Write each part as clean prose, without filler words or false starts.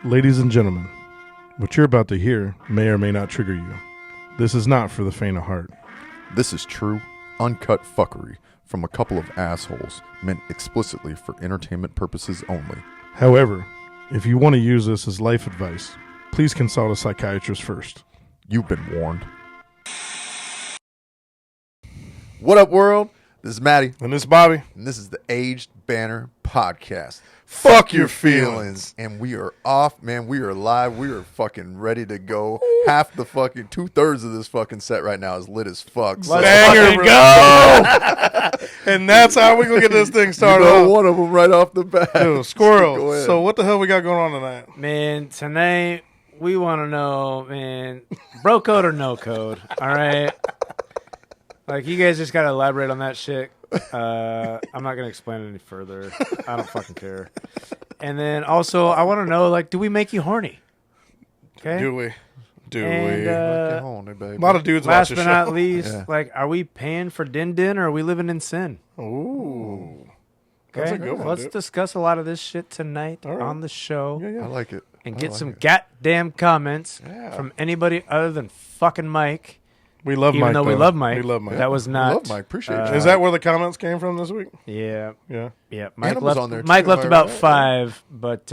Ladies and gentlemen, what you're about to hear may or may not trigger you. This is not for the faint of heart. This is true, uncut fuckery from a couple of assholes meant explicitly for entertainment purposes only. However, if you want to use this as life advice, please consult a psychiatrist first. You've been warned. What up, world? This is Maddie. And this is Bobby. And this is the Aged Banter podcast. Fuck your feelings. And we are off, man. We are live. We are fucking ready to go. Half the fucking 2/3 of this fucking set right now is lit as fuck. So, Banger, go! And that's how we gonna get this thing started. You know, one of them right off the bat. Dude, squirrel. So what the hell we got going on tonight? Man, tonight we want to know, man, bro code or no code, all right? Like, you guys just got to elaborate on that shit. I'm not going to explain it any further. I don't fucking care. And then also, I want to know, like, do we make you horny? Okay? Do we? Make it horny, baby. A lot of dudes Last watch but the not show. least, like, are we paying for din-din or are we living in sin? Ooh. Okay? That's a good one, Let's dude. discuss a lot of this shit tonight All right. on the show. Yeah. I like it. And I get like some it. goddamn comments Yeah. from anybody other than fucking Mike. We love Even Mike, though we though. love Mike. We love Mike. That was not. Love Mike. Appreciate you. Is that where the comments came from this week? Yeah. Yeah. Yeah, Anna was on there, too, Mike left am I about right? 5, but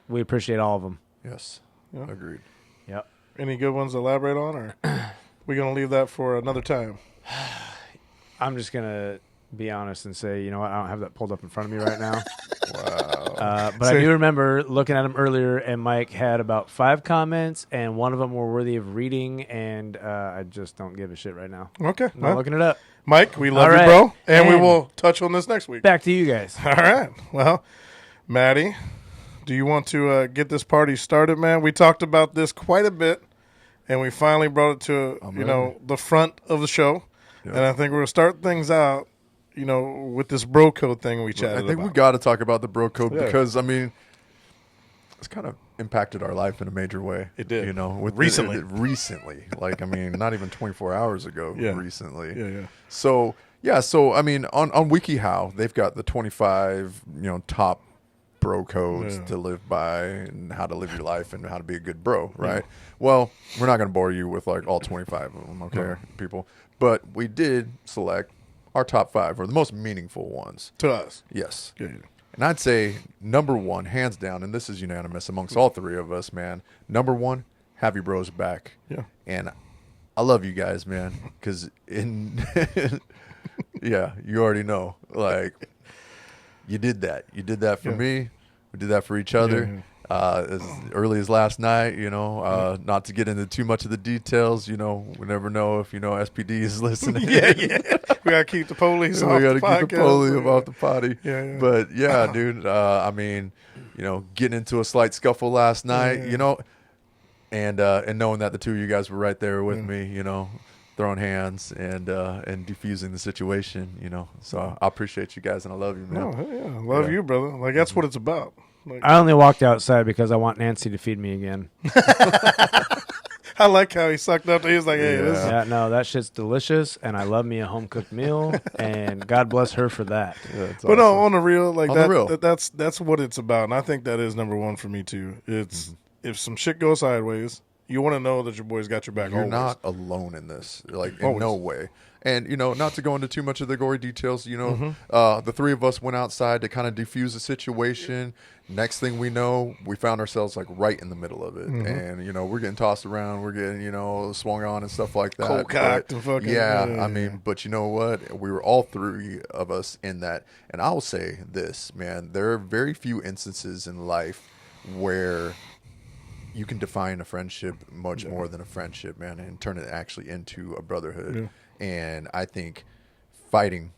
we appreciate all of them. Yes. Yeah. Agreed. Yep. Any good ones to elaborate on, or we gonna leave that for another time? I'm just gonna be honest and say, you know what? I don't have that pulled up in front of me right now. Wow. But I do remember looking at him earlier, and Mike had about 5 comments, and one of them were worthy of reading, and I just don't give a shit right now. Okay. I'm not looking it up. Mike, we love All you, right. bro, and we And- will touch on this next week. Back to you guys. All right. Well, Maddie, do you want to get this party started, man? We talked about this quite a bit, and we finally brought it to the front of the show. Yeah. And I think we're gonna start things out, with this bro code thing we chatted I think about. we got to talk about the bro code Yeah. because, I mean, it's kind of impacted our life in a major way. It did. Recently. Recently. Like, I mean, not even 24 hours ago, Yeah. recently. Yeah. So, I mean, on WikiHow, they've got the 25, top bro codes to live by and how to live your life and how to be a good bro, right? Well, we're not going to bore you with, like, all 25 of them, okay, people? But we did select our top 5, or the most meaningful ones. To us. Yes. Yeah. And I'd say number 1, hands down, and this is unanimous amongst all 3 of us, man. Number 1, have your bros back. Yeah. And I love you guys, man, because yeah, you already know. Like, you did that. You did that for me. We did that for each other. As early as last night, not to get into too much of the details, we never know if, SPD is listening. Yeah. We gotta keep the police off We got to the keep the podcast. police off the potty. Yeah. But yeah, dude, I mean, getting into a slight scuffle last night, and knowing that the 2 of you guys were right there with me, throwing hands and defusing the situation, So I appreciate you guys and I love you, man. Oh, yeah. Love you, brother. Like, that's what it's about. Like, I only walked outside because I want Nancy to feed me again. I like how he sucked up. He was like, hey, this is Yeah, no, that shit's delicious, and I love me a home-cooked meal, and God bless her for that. Yeah, it's But no, awesome. on the real, like On the that, real. that's what it's about, and I think that is number 1 for me too. It's if some shit goes sideways, you want to know that your boys got your back. You're always. not alone in this, like in Always. no way. And not to go into too much of the gory details, the 3 of us went outside to kind of defuse the situation. Next thing we know, we found ourselves like right in the middle of it, and we're getting tossed around, we're getting swung on and stuff like that. Cold cocked and fucking I mean, but you know what? We were all 3 of us in that, and I will say this, man: there are very few instances in life where you can define a friendship much more than a friendship, man, and turn it actually into a brotherhood. Yeah. And I think fighting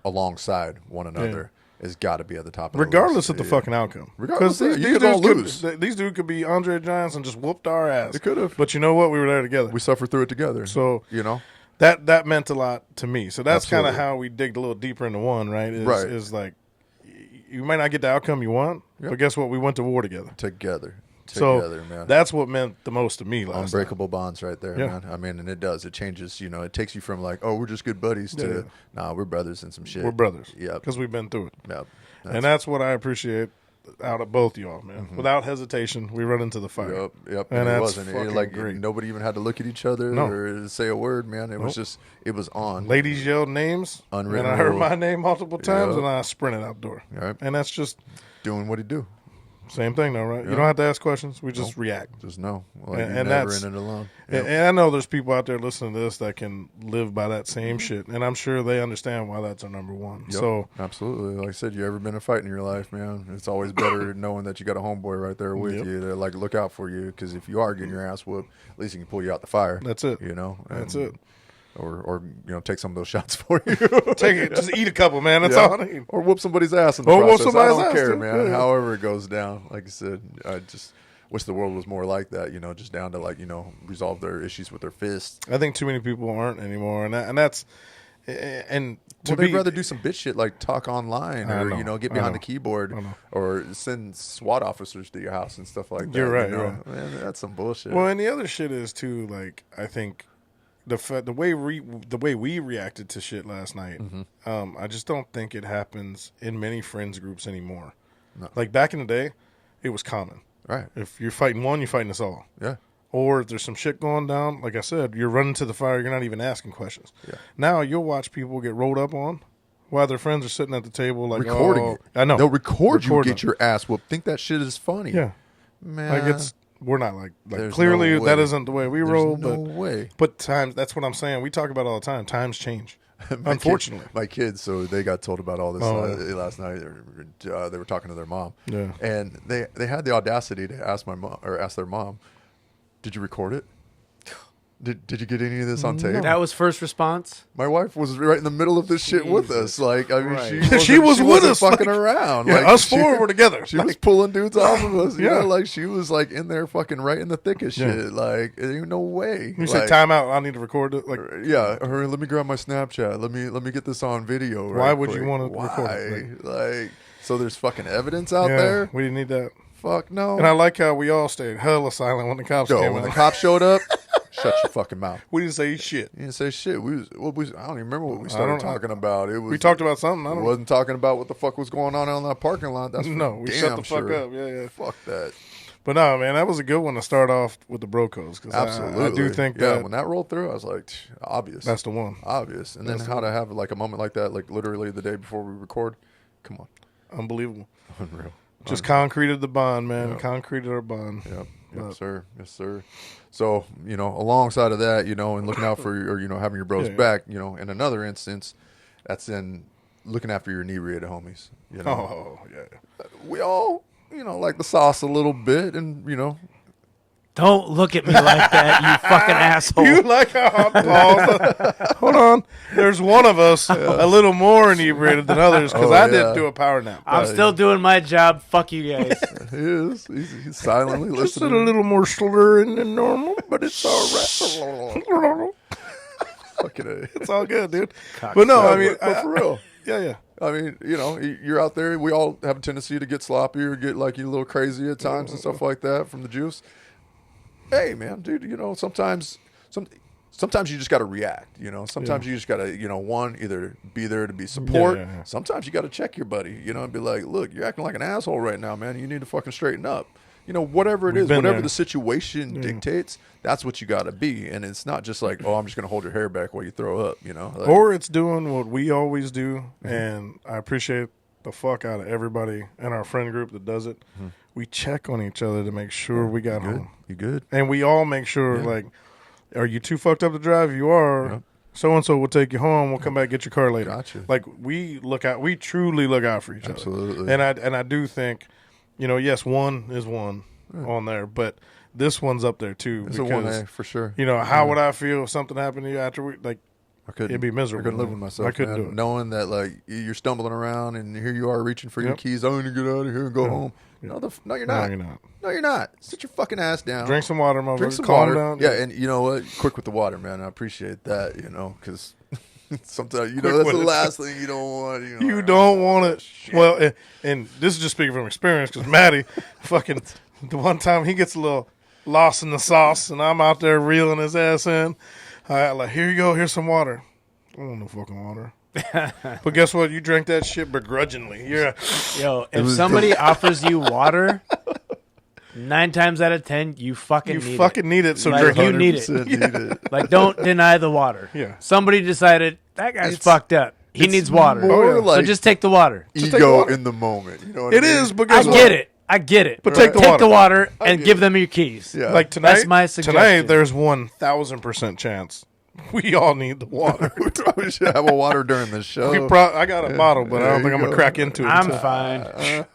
alongside one another has got to be at the top of regardless the of list. the fucking outcome. Regardless Because of that, you could all lose. These dudes could be Andre Giants and just whooped our ass. They could have. But you know what? We were there together. We suffered through it together. So that meant a lot to me. So that's kind of Absolutely. how we digged a little deeper into one, right? Right. Is like, you might not get the outcome you want, but guess what? We went to war together. together, man. That's what meant the most to me last Unbreakable bonds right there, Yeah. man. I mean, and it does. It changes, it takes you from like, oh, we're just good buddies to, nah, we're brothers and some shit. We're brothers. Yep. Because we've been through it. Yep. And that's what I appreciate out of both y'all, man. Without hesitation, we run into the fire. Yep. And it that's wasn't fucking like great. nobody even had to look at each other or say a word, man. It was just it was on. Ladies yelled names, Unwritten and I heard rule. my name multiple times, Yep. and I sprinted outdoor. Yep. And that's just Doing what he do. same thing, though, right? You don't have to ask questions. We just react. Just know. Like, And you're never that's- in it alone. And I know there's people out there listening to this that can live by that same shit, and I'm sure they understand why that's our number one. Yep, So absolutely, like I said, you ever been in a fight in your life, man? It's always better knowing that you got a homeboy right there with you to like look out for you. Because if you are getting your ass whooped, at least he can pull you out the fire. that's it. You know, That's it. Or take some of those shots for you. Take it. Just eat a couple, man. That's Yeah. all I need. Or whoop somebody's ass in the Or whoop process. I somebody's don't ass, care, too. man. Yeah. However it goes down, like I said, I just wish the world was more like that. Just down to like resolve their issues with their fists. I think too many people aren't anymore, and that's and to Well, they'd be rather do some bitch shit like talk online I or know, get I behind know, the keyboard I know. or send SWAT officers to your house and stuff like that. You're right, you know? you're right. Man, that's some bullshit. Well, and the other shit is too. Like I think the way we reacted to shit last night. I just don't think it happens in many friends groups anymore. No. Like back in the day, it was common. Right? If you're fighting one, you're fighting us all. Yeah. Or if there's some shit going down, like I said, you're running to the fire. You're not even asking questions. Yeah. Now you'll watch people get rolled up on while their friends are sitting at the table, like Recording oh, it. I know They'll record you Recording get it. your ass whooped. Think that shit is funny. Yeah, Man. like we're not like There's clearly no way. that isn't the way we There's roll. no but way. But times, that's what I'm saying. We talk about it all the time. Times change. My Unfortunately. my kids, so they got told about all this last night. They were talking to their mom, Yeah. and they had the audacity to ask ask their mom, "Did you record it? Did you get any of this on tape?" That was first response. My wife was right in the middle of this shit with us. Like, I mean, Christ. she was with wasn't us, fucking like- around. Yeah, Like, us she- four were together. She was pulling dudes off of us. You Yeah. know, like she was like in there fucking right in the thick of Yeah. shit. Like, there ain't no way. You like, say time out. I need to record it. Like yeah, or let me grab my Snapchat. Let me get this on video. Why right would you quick. wanna Why? record it? Like, so there's fucking evidence out yeah, there. we didn't need that. Fuck no. And I like how we all stayed hella silent when the cops Yo, came when out. the cops showed up, shut your fucking mouth. We didn't say shit. You didn't say shit. I don't even remember what we I started don't- talking about. It was We talked about something. I We don't wasn't talking about what the fuck was going on that parking lot. That's for No, we damn shut the fuck sure. up. Yeah, yeah. Fuck that. But no, man, that was a good one to start off with the Brocos. Cause Absolutely. I do think yeah, that when that rolled through, I was like, obvious. that's the one. obvious. And then That's how to have like a moment like that, like literally the day before we record. Come on. Unbelievable. Unreal. Just concreted the bond, man. Concreted our bond. Yep. Yes, But- sir. Yes, sir. So, alongside of that, and looking out for or having your bros Yeah. back, in another instance, that's in looking after your inebriated homies. Oh, yeah. We all, like the sauce a little bit and, Don't look at me like that, you fucking asshole. You like how I'm paused? Hold on. There's one of us a little more inebriated than others because I didn't do a power nap. I'm still doing my job. Fuck you guys. he is. He's silently Just a listening. little more slurring than normal, but it's all right. Fucking A. It's all good, dude. But no, I mean, but for real. yeah, yeah. I mean, you're out there. We all have a tendency to get sloppy or get like a little crazy at times and stuff like that from the juice. Hey, man, dude, sometimes you just got to react. Sometimes you just got to, one, either be there to be support. Yeah. Sometimes you got to check your buddy, and be like, look, you're acting like an asshole right now, man. You need to fucking straighten up. Whatever it is, been whatever there. the situation dictates, that's what you got to be. And it's not just like, oh, I'm just going to hold your hair back while you throw up, Like, Or it's doing what we always do, and I appreciate the fuck out of everybody in our friend group that does it. We check on each other to make sure we got home. You good? And we all make sure, like, are you too fucked up to drive? If you are, so-and-so will take you home. We'll come back, get your car later. Gotcha. Like, we truly look out for each Absolutely. other. And I do think, yes, one is one on there, but this one's up there too. It's a because, 1A for sure. how would I feel if something happened to you after we, like, I couldn't. It'd be miserable, I couldn't live man. with myself. I couldn't man. do it. Knowing that like you're stumbling around and here you are reaching for your Yep. keys. I need to get out of here and go home. No, no, you're not. No, you're not. No, you're not. Sit your fucking ass down. Drink some water, motherfucker. Drink some Calm water. down. Yeah, and you know what? Quick with the water, man. I appreciate that. Because sometimes Quick that's with the it. last thing you don't want. You don't want it. Well, and this is just speaking from experience because Matty, fucking, the one time he gets a little lost in the sauce and I'm out there reeling his ass in. I like, here you go, here's some water. I don't want no fucking water. But guess what? You drank that shit begrudgingly. Yo, if somebody offers you water, 9 times out of 10, you fucking need it. So like, drink you it. need it. Need it. Like, don't deny the water. Yeah. Somebody decided that guy's fucked up. He needs water. More So like just take the water. ego in the moment. You know what I It mean? is, but I guess what? get it. But take the water I and get give it. them your keys. Yeah. Like tonight, That's my suggestion. tonight there's 1,000% chance we all need the water. We probably should have a water during the show. I got a bottle, but I don't There think I'm you gonna go. crack into it. I'm until- fine.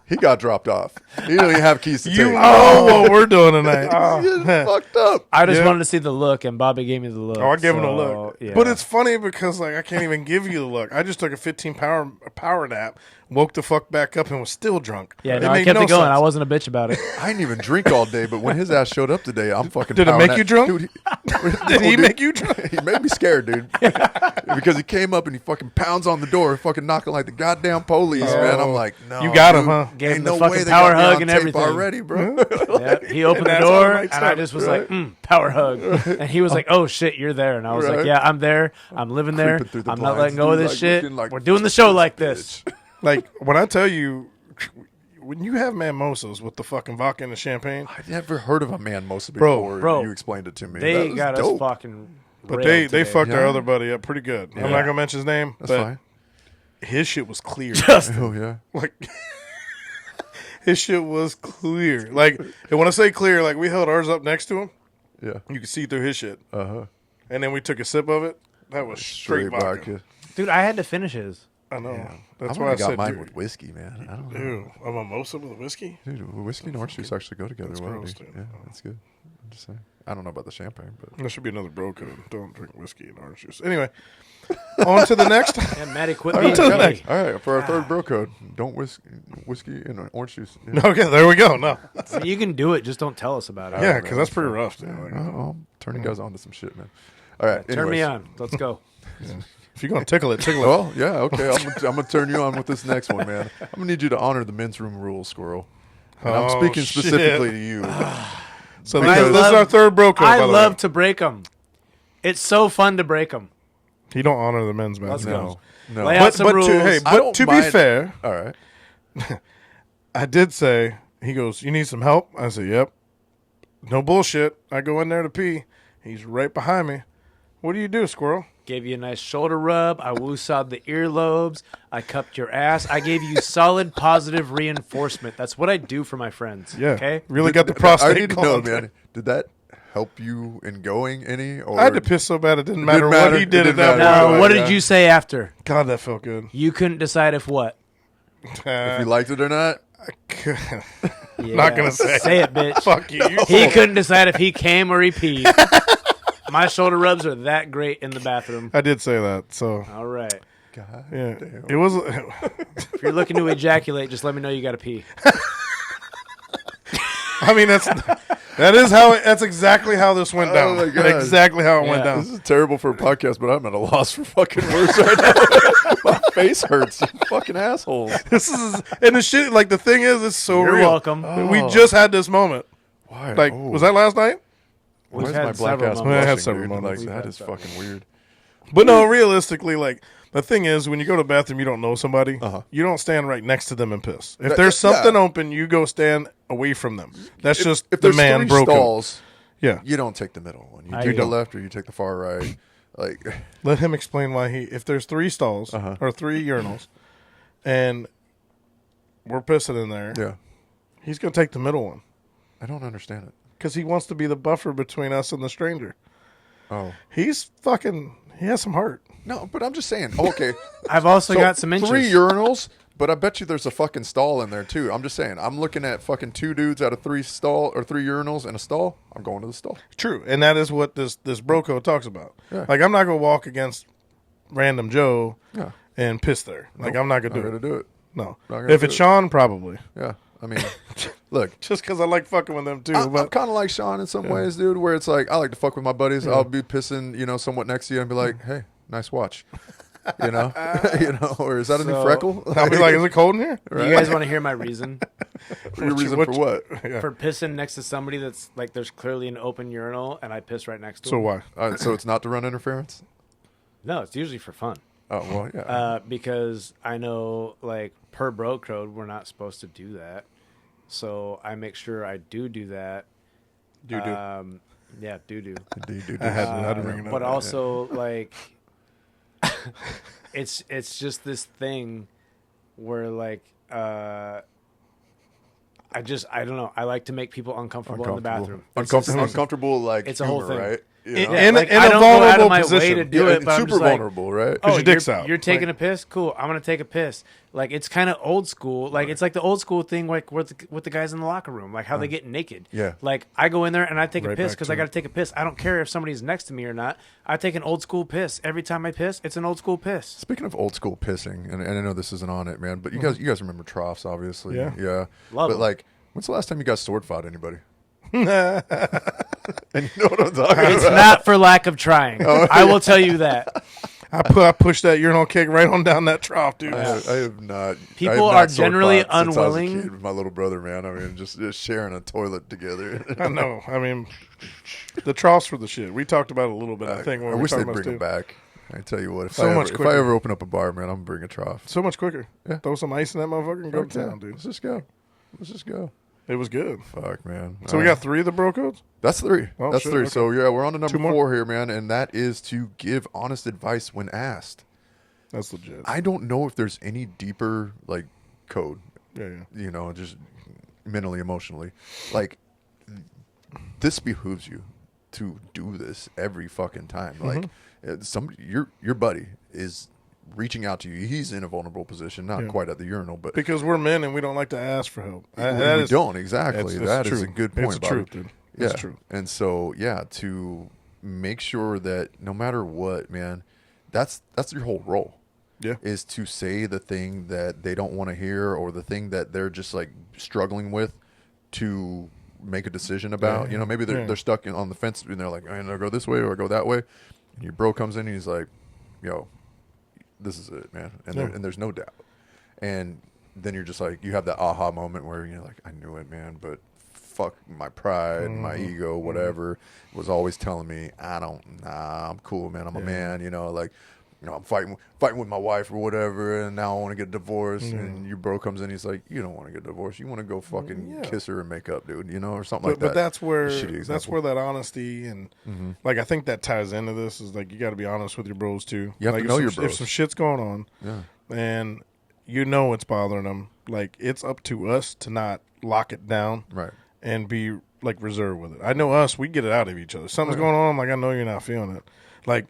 He got dropped off. He don't even have keys to You take. know what we're doing tonight. He's getting fucked up. I just Yeah. wanted to see the look, and Bobby gave me the look. Oh, I gave him a so, look. Yeah. But it's funny because like I can't even give you the look. I just took a 15 power nap, woke the fuck back up, and was still drunk. yeah, It no, I made kept no it going. sense. I wasn't a bitch about it. I didn't even drink all day, but when his ass showed up today, I'm fucking. Did it powering make you that- drunk? Dude, Did he dude, make you drunk? He made me scared, dude. Because he came up and he fucking pounds on the door, fucking knocking like the goddamn police, man. I'm like, no, You got him, dude. huh? Gave Ain't him the no fucking way they power got me hug on and tape everything. already, bro. Yeah, he opened the that's how it door, makes and I sense, just was like, power hug. And he was like, oh, shit, you're there. And I was Right. like, yeah, I'm there. I'm living there. Creeping through the I'm not blinds, letting go of dude, this like, shit. looking like We're doing the show like this. Like when I tell you, when you have mimosas with the fucking vodka and the champagne, I never heard of a man Mosa Bro, before. bro, You explained it to me. They That was got dope. us fucking but railed they today. fucked our Yeah. other buddy up pretty good. I'm Yeah. not gonna mention his name, That's but fine. his shit was clear. Oh yeah. Like his shit was clear. Like, and when I say clear, like we held ours up next to him, Yeah. you could see through his shit, Uh-huh. and then we took a sip of it. That was straight vodka. Dude, I had to finish his. I know. Yeah. That's I've why I already got said, mine dude, with whiskey, man. I don't know. dude, a mimosa with a whiskey. Dude, whiskey and orange juice actually go together well. gross, dude. dude. Yeah, that's good. I'm just saying. I don't know about the champagne, but There should be another bro code. Don't drink whiskey and orange juice. Anyway, on to the next. And Maddie quit all being right, gay. all right, for our third bro code, don't whiskey and orange juice. Yeah, Okay, there we go. No, So you can do it, just don't tell us about it. yeah, because that's pretty rough. Dude. Like, I'm turning guys on to some shit, man. All right, Turn me anyways. on. Let's go. if you're gonna tickle it, tickle it. Well, yeah, okay. I'm gonna turn you on with this next one, man. I'm gonna need you to honor the men's room rules, Squirrel. And I'm Oh, speaking shit. specifically to you. So Because- this is our third bro code. I by the love way. to break them. It's so fun to break them. He don't honor the men's match. Let's go. No, Lay out But, some but rules. to, hey, I but don't to be mind- fair, all right. I did say, he goes, you need some help? I said, yep. No bullshit. I go in there to pee. He's right behind me. What do you do, Squirrel? Gave you a nice shoulder rub. I woosawed the earlobes. I cupped your ass. I gave you solid positive reinforcement. That's what I do for my friends. Yeah. Okay. Really got the I prostate need to know, going. man. Did that help you in going any? Or I had to piss so bad it didn't matter didn't matter. what he It did at didn't that matter. point. Now, what yeah. did you say after? God, that felt good. You couldn't decide if what? if you liked it or not? Yeah. Not gonna say. Say it, bitch. Fuck you. You He couldn't decide if he came or he peed. My shoulder rubs are that great in the bathroom. I did say that. So, All right. God yeah. damn. It was. If you're looking to ejaculate, just let me know you got to pee. I mean, that's exactly how this went down. my God. Exactly how it went Yeah. down. This is terrible for a podcast, but I'm at a loss for fucking words right now. My face hurts, you fucking assholes. This is and the shit. Like the thing is, it's so You're real. welcome. We just had this moment. Why? Like, Oh. was that last night? Why is had my black several ass moments. We had blushing, several dude? moments. Like, We've that had is several. fucking weird. But no, realistically, like the thing is, when you go to the bathroom, you don't know somebody. Uh-huh. You don't stand right next to them and piss. If That- there's yeah. something open, you go stand away from them. That's just If the there's man three broke. stalls, Yeah, you don't take the middle one. You I take the don't. left or you take the far right. Like, let him explain why he. If there's three stalls Uh-huh. or three urinals, and we're pissing in there, yeah, he's gonna take the middle one I don't understand it. because he wants to be the buffer between us and the stranger. Oh He's fucking. He has some heart. no, but I'm just saying. Oh, okay, I've also so got some inches. 3 urinals, but I bet you there's a fucking stall in there too. I'm just saying. I'm looking at fucking 2 dudes out of 3 urinals and a stall. I'm going to the stall. True, and that is what this bro code talks about. Yeah. Like I'm not gonna walk against random Joe Yeah, and piss there. Like I'm not gonna I'm do gonna it. do it. No, Not gonna if do it's it. Sean, probably. Yeah, I mean, look. Just because I like fucking with them too. I'm but kind of like Sean in some ways, dude. Where it's like I like to fuck with my buddies. I'll be pissing, somewhat next to you, and be like, "Hey, nice watch," you know, or is that a new So- freckle? I'll be like, "Is it cold in here?" You guys want to hear my reason Your reason for what? Yeah. for pissing next to somebody that's like there's clearly an open urinal and I piss right next to So him? why? All right, so it's not to run interference. No, it's usually for fun. Oh well, yeah. Because I know, like, per bro code, we're not supposed to do that. So I make sure I do that. Do. Yeah, do. Do. I had to bring it up. But also, like, it's just this thing where, like, I don't know. I like to make people uncomfortable in the bathroom. Uncomfortable, like it's a whole humor, thing. right? You know? In like, a I don't go out vulnerable of my way position. to do it, but I'm super just like, vulnerable, right? your dick's out. You're taking a piss? Cool. I'm going to take a piss. Like, it's kind of old school. Like, it's like the old school thing, like, with the guys in the locker room, like how they get naked. Yeah. Like, I go in there and I take a Right piss back because to I got it. to take a piss. I don't care if somebody's next to me or not. I take an old school piss. Every time I piss, it's an old school piss. Speaking of old school pissing, and I know this isn't on it, man, but you guys remember troughs, obviously. Yeah. Love but 'em. like, when's the last time you guys sword fought anybody? And you know what I'm talking It's about. not for lack of trying. I will tell you that. I pushed that urinal cake right on down that trough, dude. I have not. People I have not are sword generally fought since I was a unwilling. kid with my little brother, man. I mean, just sharing a toilet together. I know. I mean, the troughs for the shit. We talked about it a little bit. I think when I we wish were they'd talking bring about them it, too. back. I tell you what, if So I much ever, if quicker. I ever open up a bar, man, I'm gonna bring a trough. So much quicker. Yeah. Throw some ice in that motherfucker and go to Okay, town, dude. let's just go. Let's just go. It was good. Fuck, man. So we got 3 of the bro codes? That's 3. Oh, That's shit, 3. okay. So yeah, we're on to 2 number more? 4 here, man, and that is to give honest advice when asked. That's legit. I don't know if there's any deeper like code, Yeah. you know, just mentally, emotionally. Like, this behooves you to do this every fucking time. Like, your buddy is reaching out to you. He's in a vulnerable position, not quite at the urinal, but Because we're men and we don't like to ask for help. we don't exactly. It's That true. is a good point. It's the Bobby. truth, dude. Yeah, It's true. and so to make sure that no matter what, man, that's your whole role. Yeah. Is to say the thing that they don't want to hear or the thing that they're just like struggling with to make a decision about. Yeah. You know, maybe they're stuck on the fence and they're like, I go this way or I go that way. And your bro comes in and he's like, yo, this is it, man. And, and there's no doubt. And then you're just like, you have that aha moment where you're like, I knew it, man, but fuck my pride, my ego, whatever, was always telling me, I'm cool, man. I'm a man, you know, like, you know, I'm fighting with my wife or whatever, and now I want to get divorced. And your bro comes in, he's like, you don't want to get divorced. You want to go fucking kiss her and make up, dude, you know, or something like that. But that's where Shitty that's example. where that honesty and like I think that ties into this is like you got to be honest with your bros too. You have like to know your if bros. some shit's going on, and you know it's bothering them, like it's up to us to not lock it down, Right. and be like reserved with it. I know us, we get it out of each other. Something's going on, I'm like I know you're not feeling it. Like,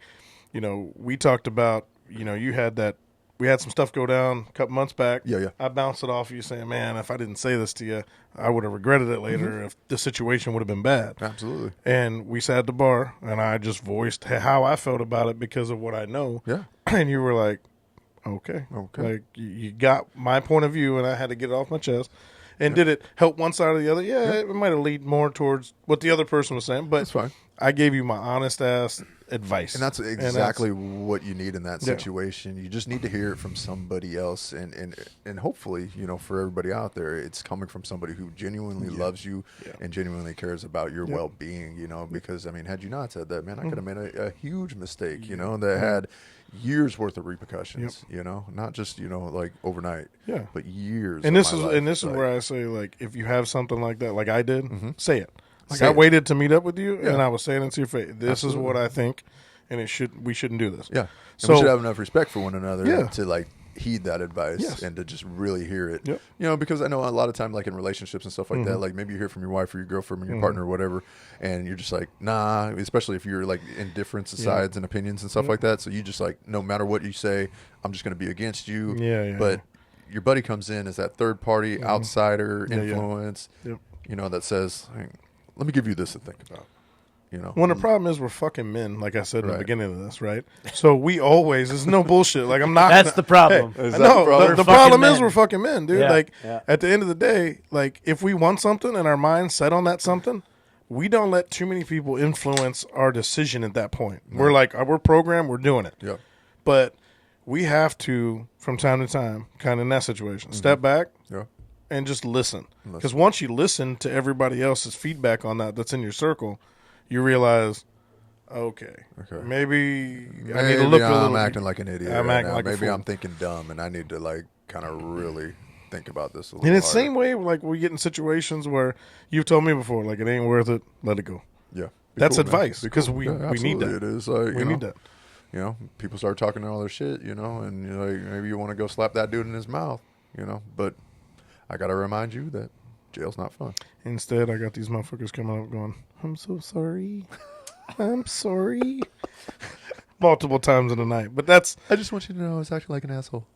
you know, we talked about, you know, you had that. We had some stuff go down a couple months back. Yeah. I bounced it off you saying, man, if I didn't say this to you, I would have regretted it later if the situation would have been bad. Absolutely. And we sat at the bar, and I just voiced how I felt about it because of what I know. Yeah. And you were like, okay. Like, you got my point of view, and I had to get it off my chest. And did it help one side or the other? Yeah, it might have leaned more towards what the other person was saying, but That's fine. I gave you my honest-ass advice. And that's exactly what you need in that situation. You just need to hear it from somebody else, and hopefully, you know, for everybody out there, it's coming from somebody who genuinely loves you and genuinely cares about your well-being. You know, because I mean, had you not said that, man, I could have made a huge mistake. You know, that had years worth of repercussions. You know, not just like overnight. Yeah. but years. And of this my is life. and this is Like, where I say, like, if you have something like that, like I did, say it. Like Say I it. waited to meet up with you, and I was saying it to your face. This is what I think, and we shouldn't do this. Yeah. And So we should have enough respect for one another Yeah. to like heed that advice Yes. and to just really hear it. Yep. You know, because I know a lot of time, like in relationships and stuff like that, like maybe you hear from your wife or your girlfriend or your partner or whatever, and you're just like, nah, especially if you're like in different sides and opinions and stuff like that. So you just like, no matter what you say, I'm just going to be against you. Yeah. But your buddy comes in as that third party outsider Yeah. influence, Yep. you know, that says, hey, let me give you this to think about. You know, When the problem is we're fucking men, like I said in the Right. beginning of this, right? So we always, there's no bullshit. Like I'm not. That's the problem. Is that No, the problem? the We're problem fucking is men. we're fucking men, dude. Yeah, Like yeah. at the end of the day, like if we want something and our mind's set on that something, we don't let too many people influence our decision at that point. We're like, we're programmed, we're doing it. Yeah. But we have to, from time to time, kind of in that situation, step back Yeah. and just listen. Because once you listen to everybody else's feedback on that's in your circle, you realize, Okay. Okay. Maybe I Maybe need to look a I'm little. acting like an idiot. I'm right acting now. like a Maybe fool. I'm thinking dumb, and I need to like kind of really think about this a little. In the harder. same way, like we get in situations where you've told me before, like it ain't worth it. Let it go. Yeah, Be That's cool, man. advice, Be 'cause cool. we Yeah, need absolutely that. It is. Like, We need that. You know, people start talking all their shit. You know, and you're like maybe you want to go slap that dude in his mouth. You know, but I got to remind you that jail's not fun. Instead, I got these motherfuckers coming up going, "I'm so sorry, I'm sorry," multiple times in the night. But that's I just want you to know I was acting like an asshole.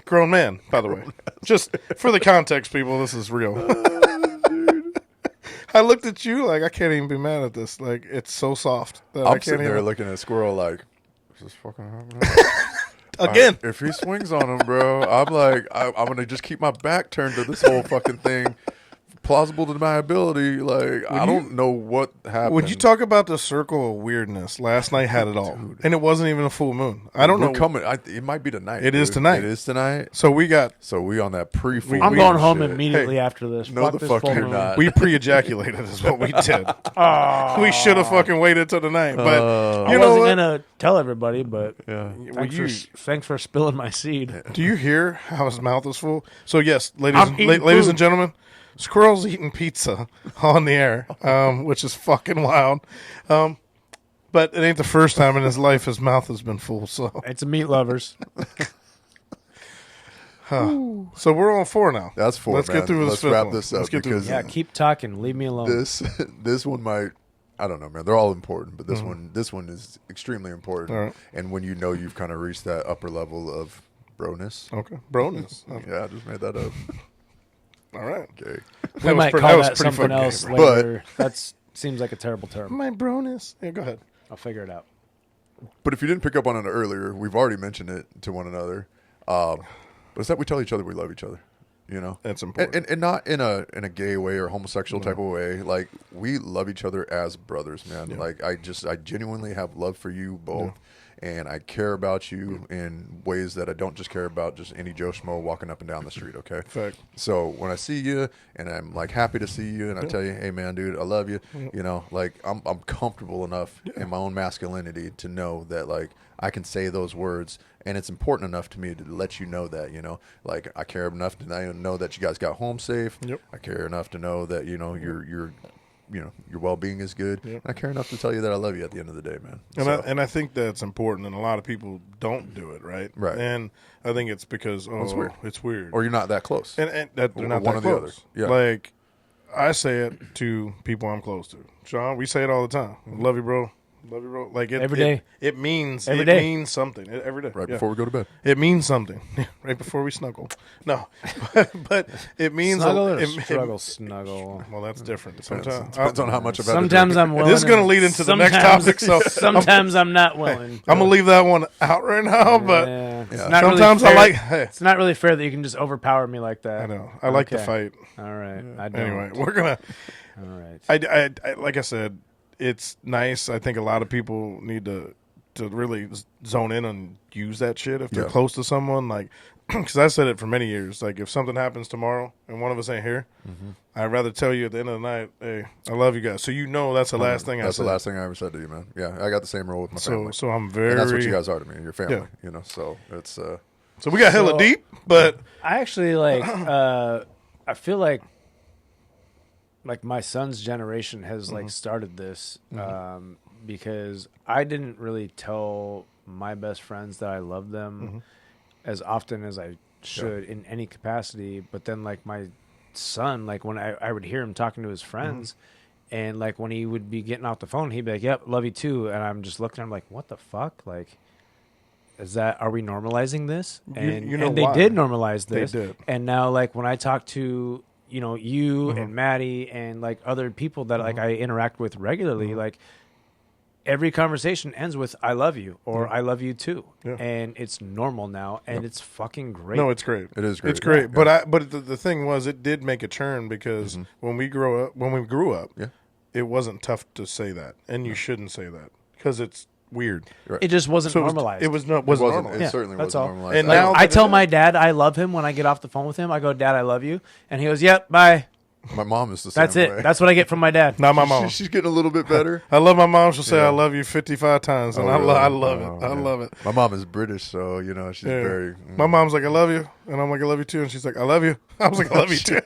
grown man, by the way. Just for the context, people, this is real. I looked at you like I can't even be mad at this. Like it's so soft that I I'm can't sitting there even. looking at Squirrel like, is this fucking happening? Again, If he swings on him, bro, I'm like, I'm going to just keep my back turned to this whole fucking thing. Plausible deniability. Like, I don't know what happened. would you talk about the circle of weirdness? Last night had it all, and it wasn't even a full moon. I don't We're know. coming. It might be tonight. It is tonight. It is tonight. So we got So we on that pre-full I'm moon going home shit. immediately after this. No, the this fuck full you're moon. not. we pre-ejaculated is what we did. We should have fucking waited till tonight. But I you know wasn't what? gonna tell everybody, but Yeah. thanks for spilling my seed. Do you hear how his mouth is full? So yes, I'm ladies eating ladies food. and gentlemen, Squirrel's eating pizza on the air, which is fucking wild. But it ain't the first time in his life his mouth has been full. So It's a meat lovers. so we're on 4 now. That's 4. Let's man. get through this Let's fifth wrap one. this up Let's get through because this. Yeah, keep talking. Leave me alone. this one might. I don't know, man. They're all important, but this one is extremely important. All right. And when you know you've kind of reached that upper level of broness. Okay, broness. Yeah, I just made that up. All right. Okay. we might that call was that pretty something fucking else gay, later. That seems like a terrible term. My broness. Yeah, go ahead. I'll figure it out. But if you didn't pick up on it earlier, we've already mentioned it to one another. But it's that we tell each other we love each other. You know, That's important. and not in a gay way or homosexual type of way. Like we love each other as brothers, man. Yeah. Like I genuinely have love for you both, and I care about you in ways that I don't just care about just any Joe Schmo walking up and down the street. Okay, Fact. so when I see you and I'm like happy to see you, and I tell you, hey man, dude, I love you. You know, like I'm comfortable enough in my own masculinity to know that like I can say those words. And it's important enough to me to let you know that, you know, like I care enough to know that you guys got home safe. Yep. I care enough to know that, you know, your well-being is good. Yep. And I care enough to tell you that I love you at the end of the day, man. And, So, I think that's important, and a lot of people don't do it, right? Right. And I think it's because, it's weird. It's weird. or you're not that close. and that they're not one that or the close. other. Yeah. Like, I say it to people I'm close to. Sean, we say it all the time. Love you, bro. Love you, bro. Like, Every day. It means, Every it day. means something. Every day. Right Yeah. before we go to bed. It means something. Right before we snuggle. No. but it means Snuggle or it- struggle? Snuggle. Well, that's different. Sometimes. Depends on how much I've had to Sometimes drink. I'm willing. This is gonna and lead into the next sometimes- topic, so sometimes I'm not willing. I'm going to leave that one out right now, but Yeah. It's Yeah. not really sometimes I fair- like, hey, It's not really fair that you can just overpower me like that. I know. I like to Okay. fight. All right. I don't. Anyway, we're going to. All right. I like I said, it's nice. I think a lot of people need to really zone in and use that shit if they're Yeah. close to someone. Like, because I said it for many years. Like, if something happens tomorrow and one of us ain't here, I'd rather tell you at the end of the night, hey, I love you guys. So you know that's the last thing I That's said. the last thing I ever said to you, man. Yeah, I got the same role with my family. So I'm very. and that's what you guys are to me, your family. Yeah. You know, so it's So we got hella So- deep, but I actually like. I feel like my son's generation has like started this because I didn't really tell my best friends that I love them as often as I should in any capacity. But then like my son, like when I would hear him talking to his friends. And like when he would be getting off the phone, he'd be like, "Yep, love you too." And I'm just looking at him like, "What the fuck? Like, are we normalizing this?" And you know and they why. did normalize They this. did. And now like when I talk to you and Maddie and like other people that like I interact with regularly, like every conversation ends with "I love you" or "I love you too," Yeah. and it's normal now, and it's fucking great. no, it's great. It is great. It's great. Yeah. But the thing was, it did make a turn because when we grew up, Yeah. it wasn't tough to say that, and you shouldn't say that because it's weird. Right. it just wasn't So normalized. It wasn't It wasn't. normalized. It Yeah, certainly that's wasn't all. normalized. And Like, now I that tell it my is- dad I love him when I get off the phone with him. I go, "Dad, I love you," and he goes, "Yep, bye." My mom is the same That's it. way. That's what I get from my dad. Not my mom. She's getting a little bit better. I love my mom. She'll say Yeah. I love you 55 times, and Oh, I really? love it. Oh, I yeah. love it. My mom is British, so she's Yeah. very. My mom's like, I love you. And I'm like, I love you too. And she's like, I love you. I was like, I love you too.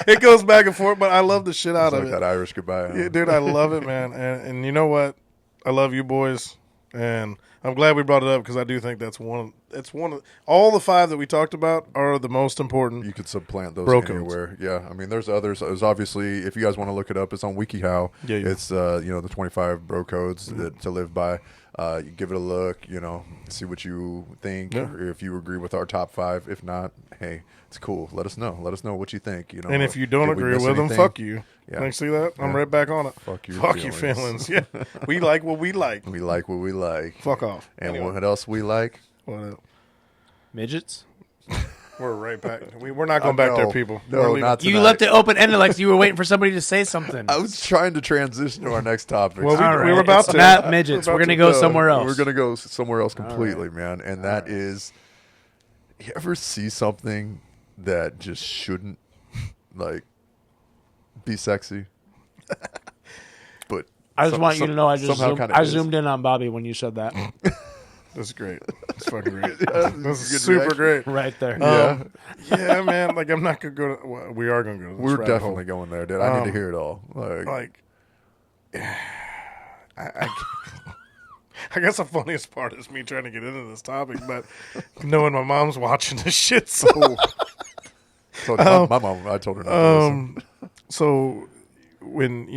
It goes back and forth, but I love the shit out It's of like it. that Irish goodbye. Huh? Yeah, dude, I love it, man. And you know what? I love you boys. And I'm glad we brought it up because I do think it's one of all the 5 that we talked about are the most important. You could supplant those Bro codes. anywhere. Yeah, I mean, there's others. There's obviously, if you guys want to look it up, it's on WikiHow. Yeah. It's the 25 bro codes to live by. You give it a look. See what you think. Yeah. Or if you agree with our top 5. If not, hey, it's cool. Let us know. Let us know what you think. And if you don't did we agree miss with them, anything? fuck you. Yeah. Can you see that? I'm Yeah. right back on it. Fuck your feelings. Yeah. We like what we like. We like what we like. Fuck off. And Anyway, what else we like? what else? Midgets. We're right back. We're not going back there, people. No, We're leaving. not You tonight. left it open ended like you were waiting for somebody to say something. I was trying to transition to our next topic. Well, All we were right, about it's to. not midgets. We're We're about gonna to. go somewhere else. We're gonna go somewhere else completely, man. And that is, you ever see something that just shouldn't be sexy? But I just want you to know I just somehow kinda is. zoomed in on Bobby when you said that. This is great. It's fucking great. This This is is good super reaction. great. Right there. Yeah, Yeah, man. Like, I'm not gonna go. Well, we are gonna go. To this we're rabbit definitely going there, dude. I need to hear it all. hole. Like, I guess the funniest part is me trying to get into this topic, but knowing my mom's watching this shit. So, So my mom, I told her not to listen. so when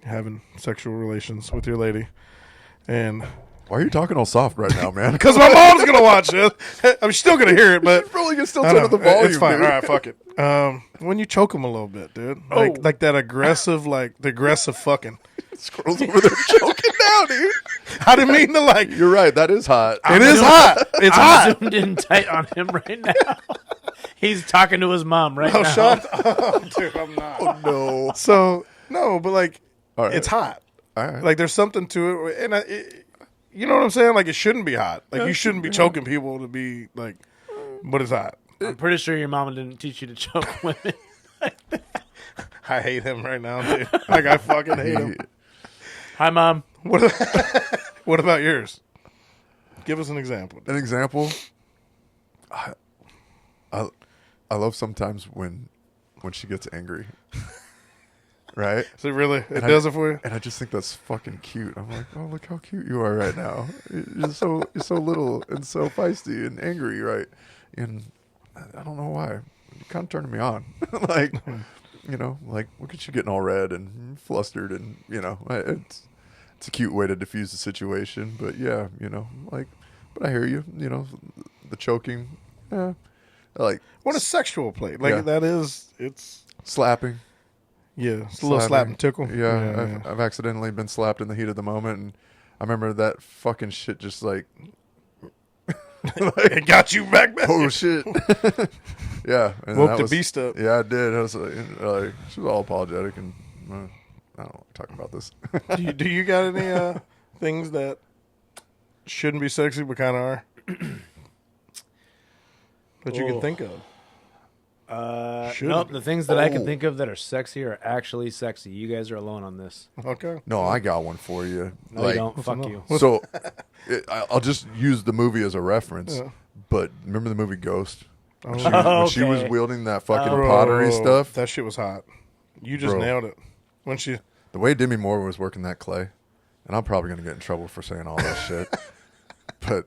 having sexual relations with your lady, and Why are you talking all soft right now, man? because my mom's gonna watch this, I'm still gonna hear it, but. You probably can still I turn know. up the volume. It's fine. Dude. All right, fuck it. When you choke them a little bit, dude, Oh. like that aggressive, the aggressive fucking. Squirrel's over there choking down, dude. I didn't mean to like. You're right. That is hot. It is hot. It's I'm hot. zoomed in tight on him right now. He's talking to his mom right Oh, now. shut up, dude. I'm not. No. So no, but All right. it's hot. All right. Like there's something to it, and you know what I'm saying? Like it shouldn't be hot. Like you shouldn't be choking people to be like, but it's hot. I'm pretty sure your mama didn't teach you to choke women. I hate him right now, dude. Like I fucking hate him. Hi, Mom. What about yours? Give us an example. An example. I love sometimes when she gets angry. Right? So really, it And does it for you? And I just think that's fucking cute. I'm like, oh, look how cute you are right now. You're so little and so feisty and angry, right? And I don't know why. You're kind of turning me on. Like, look at you getting all red and flustered, and it's a cute way to diffuse the situation. But yeah, but I hear you. The choking, yeah, like What a sexual play. Like Yeah. that is, it's slapping. yeah, it's a little slap and tickle. Yeah, I've accidentally been slapped in the heat of the moment, and I remember that fucking shit just like, It got you back. oh shit. Yeah. And Woke that the was- beast up. Yeah, I did. I was like, she was all apologetic, and I don't want to talk about this. Do you got any things that shouldn't be sexy but kind of are? That you can Oh. think of. Should Nope. be. The things that I can Oh. think of that are sexy are actually sexy. You guys are alone on this. Okay. No, I got one for you. No, you don't. Fuck another? you. So I'll just use the movie as a reference. Yeah. But remember the movie Ghost? When she, Oh, when she was okay. wielding that fucking Bro, pottery stuff. That shit was hot. You just Bro. nailed it. When she The way Demi Moore was working that clay, and I'm probably going to get in trouble for saying all that shit. But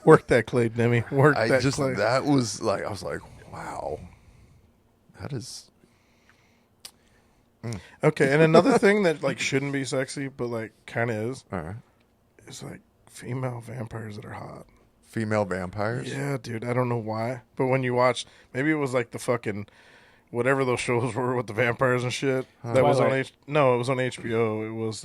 worked that clay, Demi. Worked that clay. that was like, I was like, wow. That is. Okay, and another thing that shouldn't be sexy but kind of is All right. is female vampires that are hot. Female vampires? Yeah, dude. I don't know why, but when you watch, maybe it was the fucking whatever those shows were with the vampires and shit. That was on Twilight. No, it was on HBO. It was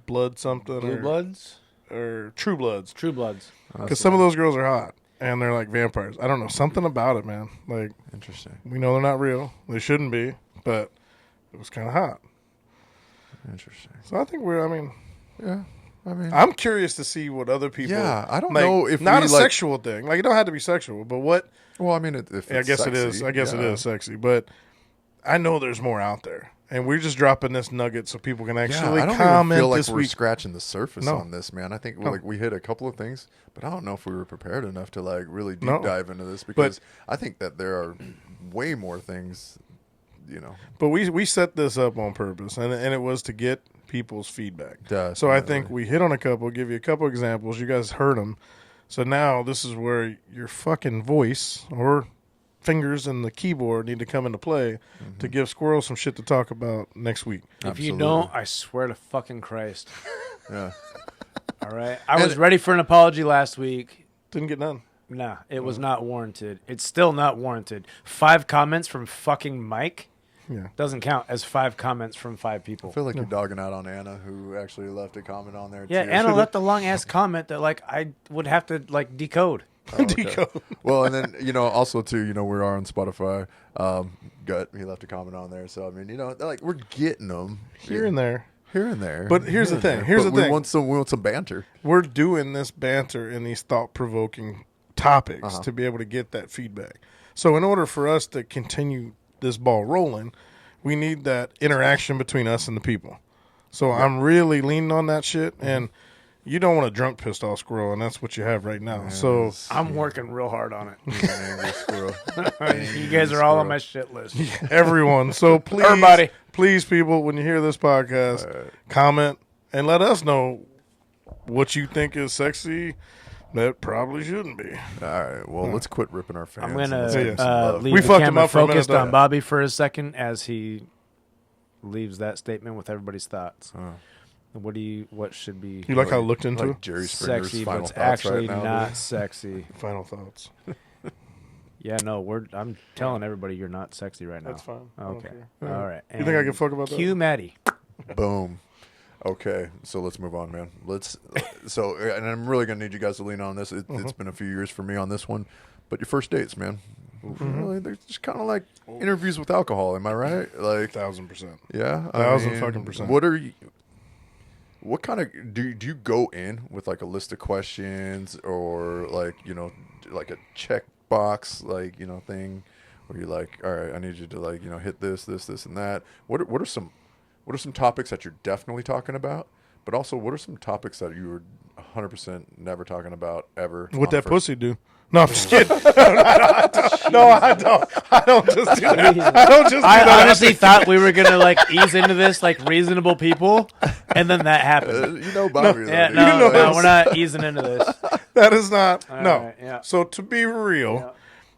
Blood something Blue Bloods? or True Bloods. True Bloods. Because some of those girls are hot and they're like vampires. I don't know, something about it, man. Like Interesting. we know they're not real. They shouldn't be, but it was kind of hot. Interesting. So I think Yeah. I mean, I'm curious to see what other people. Yeah, I don't know if not we, a sexual thing. It don't have to be sexual, but what? well, I mean, if it's I guess it is. sexy, I guess it yeah. is sexy, but I know there's more out there, and we're just dropping this nugget so people can actually I don't comment even feel like this we're week. scratching the surface No. on this, man. I think No. like we hit a couple of things, but I don't know if we were prepared enough to like really deep No. dive into this because I think that there are way more things, you know. But we set this up on purpose, and it was to get people's feedback. Definitely. So I think we hit on a couple, give you a couple examples. You guys heard them. So now this is where your fucking voice or fingers and the keyboard need to come into play to give Squirrel some shit to talk about next week. If you Absolutely. don't, I swear to fucking Christ. Yeah. All right. I was ready for an apology last week. Didn't get none. Nah, it was not warranted. It's still not warranted. 5 comments from fucking Mike Yeah. doesn't count as 5 comments from 5 people. I feel like you're dogging out on Anna, who actually left a comment on there. Yeah, too. Anna left a long ass comment that like I would have to like decode. Oh, okay. Decode. Well, and then also too, we are on Spotify. Gut, he left a comment on there. So I mean, like we're getting them Here and there. here and there. But here's the thing. Here's But the we thing. want some banter. We're doing this banter and these thought-provoking topics to be able to get that feedback. So in order for us to continue this ball rolling, we need that interaction between us and the people. So I'm really leaning on that shit, and you don't want a drunk pissed off squirrel, and that's what you have right now. So I'm working real hard on it. He's an angry squirrel. You guys are all on my shit list. everyone, so please, Everybody. please, people, when you hear this podcast, comment and let us know what you think is sexy. That probably shouldn't be. All right. Well, let's quit ripping our fans. I'm and let's give them some gonna love. leave We the fucked him camera up for a minute, focused on though. Bobby for a second as he leaves that statement with everybody's thoughts. What should be You like how I looked into like it? Jerry Springer's sexy, but final it's thoughts actually right now, not dude. sexy. Final thoughts. Yeah, no, I'm telling everybody you're not sexy right now. That's fine. I don't Okay. care. All right. You think I give a fuck about that? Cue Maddie. Boom. Okay, so let's move on, man. And I'm really gonna need you guys to lean on this. It's been a few years for me on this one, but your first dates, man. Really, they're just kind of like interviews with alcohol. Am I right? Like, 1,000%. yeah, 1,000% What are you? What kind of do you go in with like a list of questions or like like a checkbox thing where you're like, all right, I need you to like hit this, and that. What are some topics that you're definitely talking about? But also, what are some topics that you were 100% never talking about ever? What that pussy do? No, I'm just kidding. No, I don't. I don't just do that. I don't just do I that. honestly thought we were gonna like ease into this like reasonable people, and then that happened. Bobby. Yeah, though, no, dude. no, we're not easing into this. That is not. No. right, yeah. So to be real,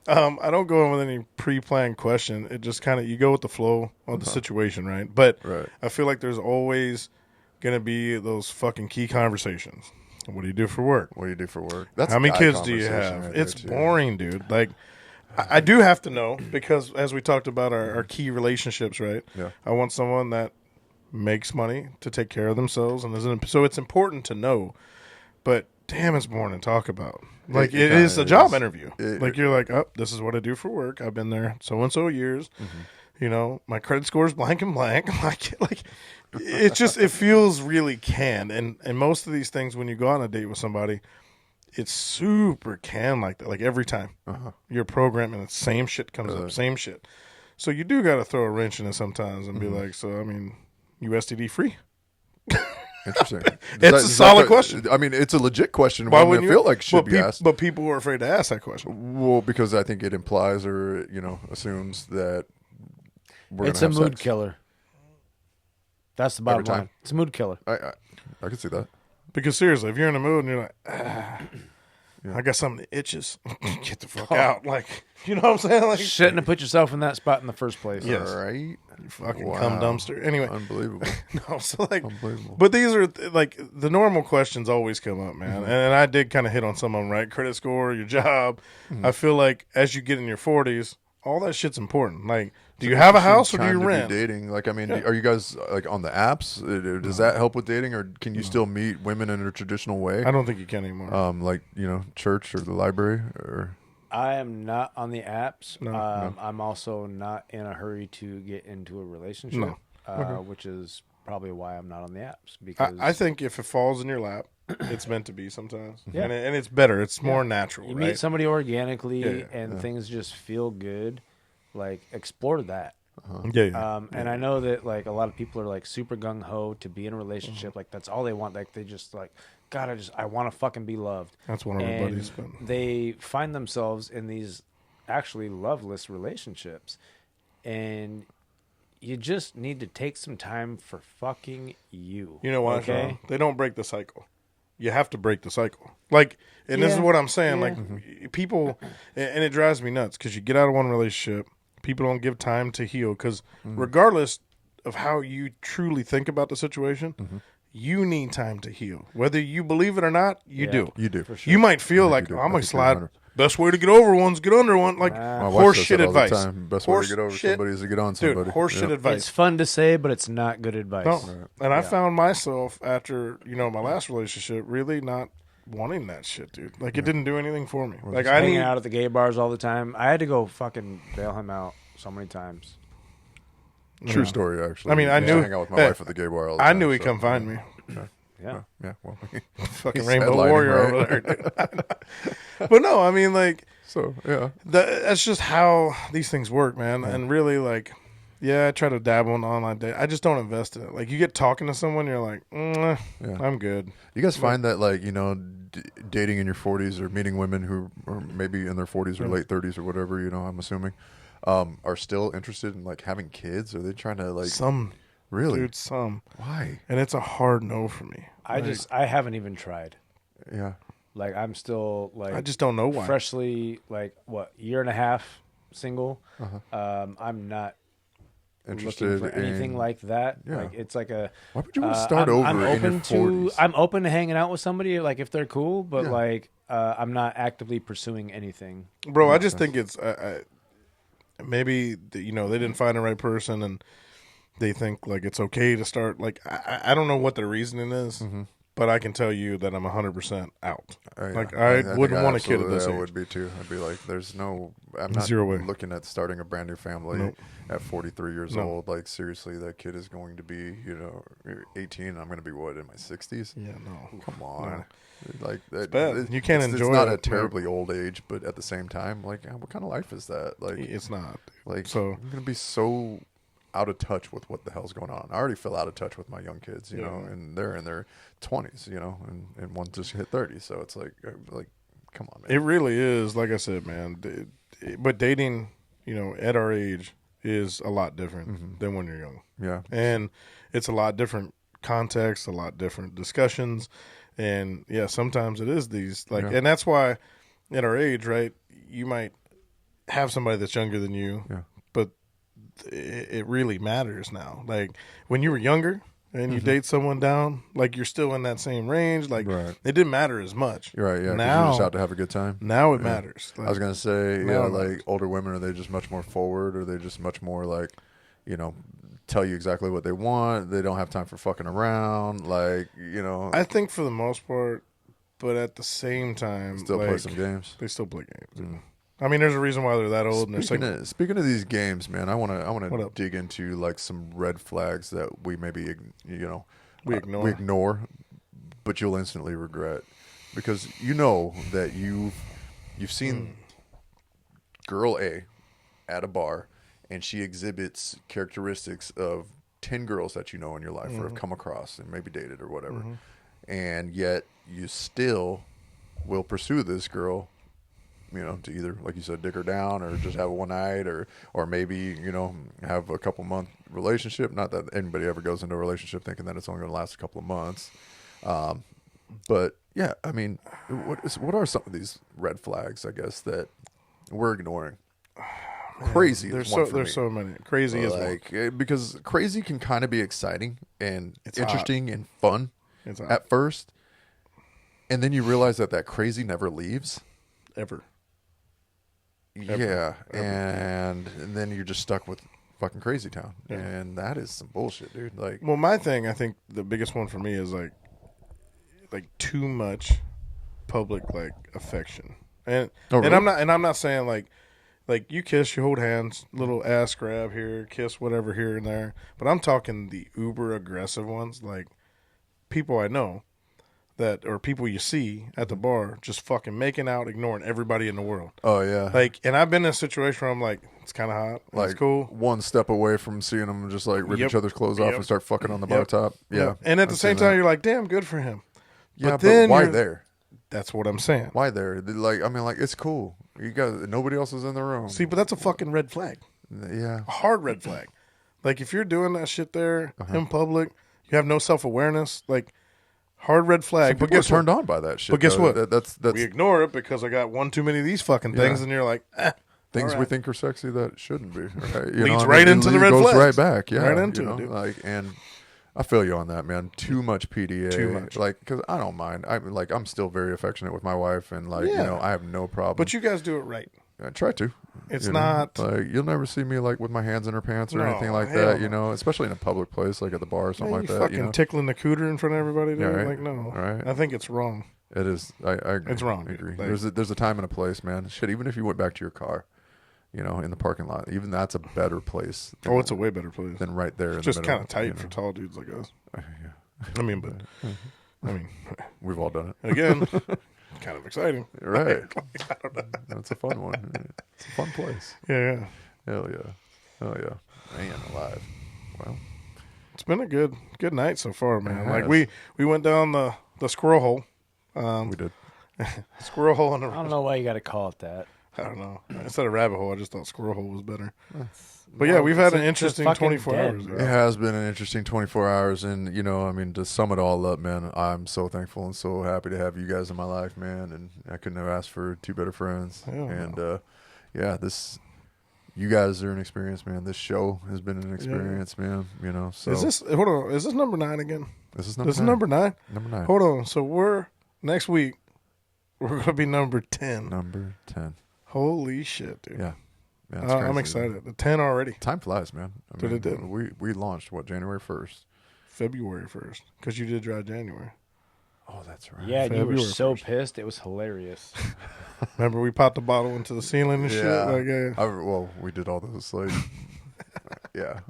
I don't go in with any pre-planned question. It just kind of you go with the flow of the situation, right? But Right. I feel like there's always gonna be those fucking key conversations. What do you do for work? What do you do for work? That's How many guy kids do you conversation have? right there, It's too. boring, dude. Like, I do have to know because as we talked about our key relationships, right? Yeah. I want someone that makes money to take care of themselves, and so it's important to know. But damn, it's boring to talk about. Like It it is a kinda job is. interview. Like you're like, oh, this is what I do for work. I've been there so and so years. My credit score is blank and blank. like it just it feels really canned. And most of these things when you go on a date with somebody, it's super canned like that. Like every time you're programming, the same shit comes up, same shit. So you do got to throw a wrench in it sometimes and be like, so I mean, you STD free? Interesting. It's a solid question. I mean, it's a legit question. Why One wouldn't that you? feel like should but be asked. But people are afraid to ask that question. Well, because I think it implies or assumes that we're It's a gonna have mood sex. killer. That's the bottom Every time. line. It's a mood killer. I can see that. Because seriously, if you're in the mood and you're like, I got something that itches, get the fuck out. Like, you know what I'm saying? Like, Shouldn't have put yourself in that spot in the first place. Yes. All right. you fucking Wow. cum dumpster. Anyway, Unbelievable. no, so like, Unbelievable. but these are like the normal questions always come up, man. And I did kind of hit on some of them, right? Credit score, your job. I feel like as you get in your 40s, all that shit's important. Like, do you have a house or do Time you to be rent? dating? Like, I mean, are you guys like on the apps? Does that help with dating, or can you still meet women in a traditional way? I don't think you can anymore. Like church or the library, or I am not on the apps. No. I'm also not in a hurry to get into a relationship, which is probably why I'm not on the apps. Because I think if it falls in your lap, it's meant to be sometimes. Yeah. And it's better. It's more natural, you right? meet somebody organically Yeah, and things just feel good, like explore that. Yeah, yeah. And I know that like a lot of people are like super gung ho to be in a relationship. Like that's all they want. Like they just like, God, I want to fucking be loved. That's one of our buddies. But They find themselves in these actually loveless relationships, and you just need to take some time for fucking you. you know why? Okay. Sean? They don't break the cycle. You have to break the cycle. Like, and this is Yeah. what I'm saying. Yeah. Like, people, and it drives me nuts because you get out of one relationship, people don't give time to heal. Because regardless of how you truly think about the situation, you need time to heal. Whether you believe it or not, you do. You do. For sure. You might feel like, do. oh, I I'm going to think you're slide. 100. Best way to get over one's get under one. Like, My wife horse says shit that all the advice. time. Best way to get over somebody is to get on somebody. Dude, horse shit advice. It's fun to say, but it's not good advice. No. And I found myself after, my last relationship really not wanting that shit, dude. Like, it didn't do anything for me. Like, I Hanging need out at the gay bars all the time. I had to go fucking bail him out so many times. True story, actually. I mean, I used to knew- hang out with my hey, wife at the gay bar all the I time. knew he'd so, come find me. Yeah. Yeah, well, Fucking He's Rainbow headlining, Warrior right? over there, dude. But no, I mean, like, so yeah. that's just how these things work, man. And really, like, yeah, I try to dabble in online dating. I just don't invest in it. Like, you get talking to someone, you're like, I'm good. You guys find that, like, dating in your 40s or meeting women who are maybe in their 40s or late 30s or whatever, I'm assuming, are still interested in, like, having kids? Are they trying to, like, Some, really? dude, some. Why? And it's a hard no for me. I haven't even tried. Yeah. Like I'm still like I just don't know why. freshly like year and a half single. I'm not Interested looking for anything in, like that. Yeah. Like it's like a. Why would you want to start over I'm in open your to 40s? I'm open to hanging out with somebody like if they're cool, but Yeah. like I'm not actively pursuing anything. Bro, I just think it's maybe they didn't find the right person and they think like it's okay to start. Like I don't know what the reasoning is, but I can tell you that I'm 100% out. Like I think wouldn't want a kid at this I age. would be too. I'd be like, I'm not Zero way. looking at starting a brand new family Nope. at 43 years No. old. Like seriously, that kid is going to be 18. I'm going to be what, in my 60s? Yeah, no. Come on. No. Like bad. You can't it's enjoy not it. a terribly old age, but at the same time, like, what kind of life is that? Like, It's not. like So- I'm gonna be so out of touch with what the hell's going on. I already feel out of touch with my young kids, you know, and they're in their 20s, and one just hit 30. So it's like come on, man. It really is. Like I said, man. But dating, at our age is a lot different than when you're young. Yeah. And it's a lot different context, a lot different discussions. And yeah, sometimes it is these and that's why at our age, right, you might have somebody that's younger than you, but it really matters now. Like when you were younger and you date someone down, like you're still in that same range, like Right. it didn't matter as much. You're right, yeah. 'Cause Now, you're just out to have a good time. now it matters. I was gonna say, Now it like matters. older women, are they just much more forward? Or are they just much more like, tell you exactly what they want? They don't have time for fucking around. Like, I think for the most part, but at the same time, still play like, some games. They still play games. I mean, there's a reason why they're that old. And Speaking of these games, man, I want What to up? dig into like some red flags that we maybe We ignore. but you'll instantly regret because that you've seen girl A at a bar and she exhibits characteristics of 10 girls that you know in your life or have come across and maybe dated or whatever, and yet you still will pursue this girl, to either, like you said, dick her down or just have one night or maybe, have a couple month relationship. Not that anybody ever goes into a relationship thinking that it's only going to last a couple of months. But yeah, I mean, what are some of these red flags, I guess, that we're ignoring? Crazy. There's is one for me. so many. Crazy is one. Like, because crazy can kind of be exciting and It's interesting and fun It's hot. at first. And then you realize that crazy never leaves. Ever. Yeah, and then you're just stuck with fucking Crazy Town, and that is some bullshit, dude. Like, Well, my thing, I think the biggest one for me is like too much public affection, and really? and I'm not saying like you kiss, you hold hands, little ass grab here, kiss whatever here and there, but I'm talking the uber aggressive ones, like people I know. that, or people you see at the bar, just fucking making out, ignoring everybody in the world. Oh yeah. Like, and I've been in a situation where I'm like, it's kind of hot. Like it's cool. one step away from seeing them just like rip Yep. each other's clothes off Yep. and start fucking on the bar Yep. top. Yeah. And at the I've same seen time, that. you're like, damn, good for him. yeah, but then why you're- there? That's what I'm saying. Why there? Like, I mean, like, it's cool. You guys, nobody else is in the room. See, but that's a fucking red flag. Yeah. A hard red flag. Like, if you're doing that shit there Uh-huh. in public, you have no self-awareness, like, hard red flag. But People are guess turned what? on by that shit. But guess though. what? That's We ignore it because I got one too many of these fucking things, Yeah. and you're like, things all we right. think are sexy that shouldn't be. Right? You Leads know, right it into the red goes flags. right back. Yeah, Right into you it, know, dude. like, and I feel you on that, man. Too much PDA. Too much. Like, because I don't mind. I'm still very affectionate with my wife, and like, Yeah. you know, I have no problem. but you guys do it right. I try to. It's you know? not- like you'll never see me like with my hands in her pants or No, anything like hell that. no. You know, especially in a public place like at the bar or something Man, like you that. fucking You know, tickling the cooter in front of everybody, dude. Yeah, right. Like, no. Right. I think it's wrong. it is. I agree. It's wrong, I agree. like- There's a time and a place, man. Shit, even if you went back to your car, you know, in the parking lot, even that's a better place. Oh, it's a way better place. than right there. It's just in the kind middle, of tight you for know? tall dudes like us. Yeah. I mean, but We've all done it. again, kind of exciting. Right. I don't know. That's a fun one. It's a fun place. Yeah. Hell yeah. Oh yeah. Man alive. Well, It's been a good night so far, man. It Like has. we went down the squirrel hole. we did. Squirrel hole in I don't the know why you got to call it that. I don't know. Instead of rabbit hole, I just thought squirrel hole was better. But yeah, we've had an interesting fucking 24 dead, hours. bro. It has been an interesting 24 hours. And, you know, I mean, to sum it all up, man, I'm so thankful and so happy to have you guys in my life, man. And I couldn't have asked for two better friends. Hell no. And, yeah, you guys are an experience, man. This show has been an experience, man. You know, so. Is this hold on? Is this number 9 again? This is This is number number 9. Number 9. Hold on. So next week we're gonna be number 10. Number 10. Holy shit, dude! Yeah. Yeah, it's I'm crazy. excited. The 10 already. Time flies, man. Dude, it did. We launched, January 1st? February 1st, because you did dry January. Oh, that's right. Yeah, and you were February so 1st. pissed. It was hilarious. Remember we popped the bottle into the ceiling and shit. Like, Well, we did all those, like, yeah.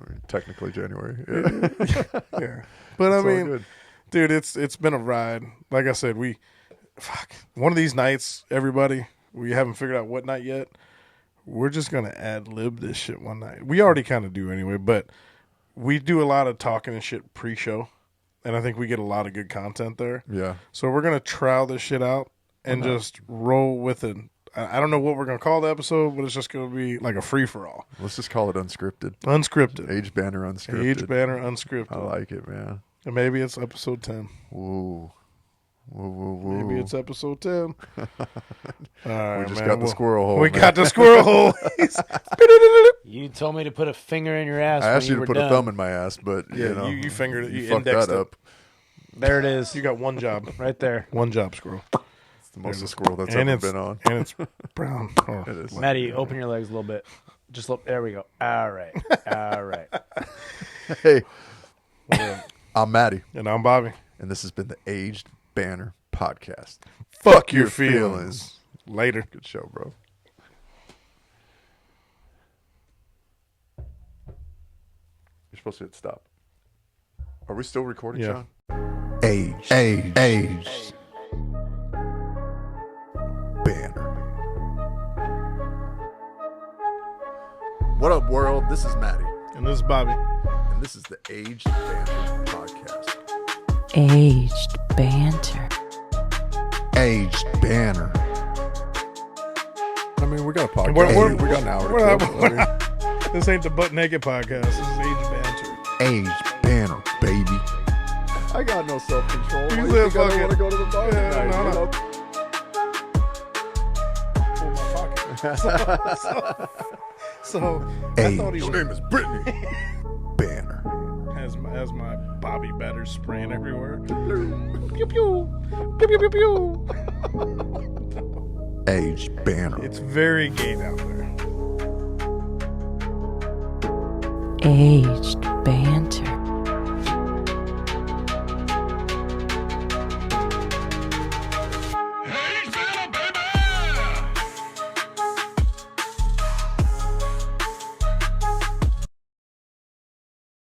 I mean, technically January. Yeah. yeah. But I It's all mean, good. dude, it's been a ride. Like I said, one of these nights, everybody, we haven't figured out what night yet. We're just gonna ad lib this shit one night. We already kind of do anyway, but we do a lot of talking and shit pre-show, and I think we get a lot of good content there. Yeah. So we're gonna trial this shit out and just roll with it. I don't know what we're gonna call the episode, but it's just gonna be like a free for all, Let's just call it unscripted. unscripted, Aged Banter unscripted. Aged Banter unscripted. I like it, man. And maybe it's episode 10. Woo. Woo, woo, woo. Maybe it's episode 10. All right, We just man. got the squirrel hole. We man. got the squirrel hole. You told me to put a finger in your ass. I when asked you to were put done. a thumb in my ass, but Yeah, you know, you fingered it. You fucked indexed that it. up. There it is, You got one job. right there. One job, squirrel. It's the most squirrel that's And ever it's been on. and it's brown. Oh, It is. Maddie, open your legs a little bit. Just look. There we go. All right. All right. Hey, I'm Maddie, And I'm Bobby. and this has been the Aged Banter Podcast. Fuck your your feelings. feelings. Later. Good show, bro. You're supposed to hit stop. Are we still recording, Yeah. Sean? Aged Banter. What up, world? This is Maddie, And this is Bobby. and this is the Aged Banter Podcast. Aged Banter. Aged Banter. I mean, we got a podcast. We're- we got an hour we're to not- kill. This ain't the Butt Naked podcast. This is Aged Banter. Aged Banter, baby. I got no self-control. You Why said you think I fuck don't it. want to go to the bar Yeah, tonight, no, you no. know? Pull my pocket. So I thought he Your was name is Brittany Banner. as my Bobby batter spraying everywhere. Pew pew pew pew pew pew. Aged Banner. It's very gay out there. Aged Banter.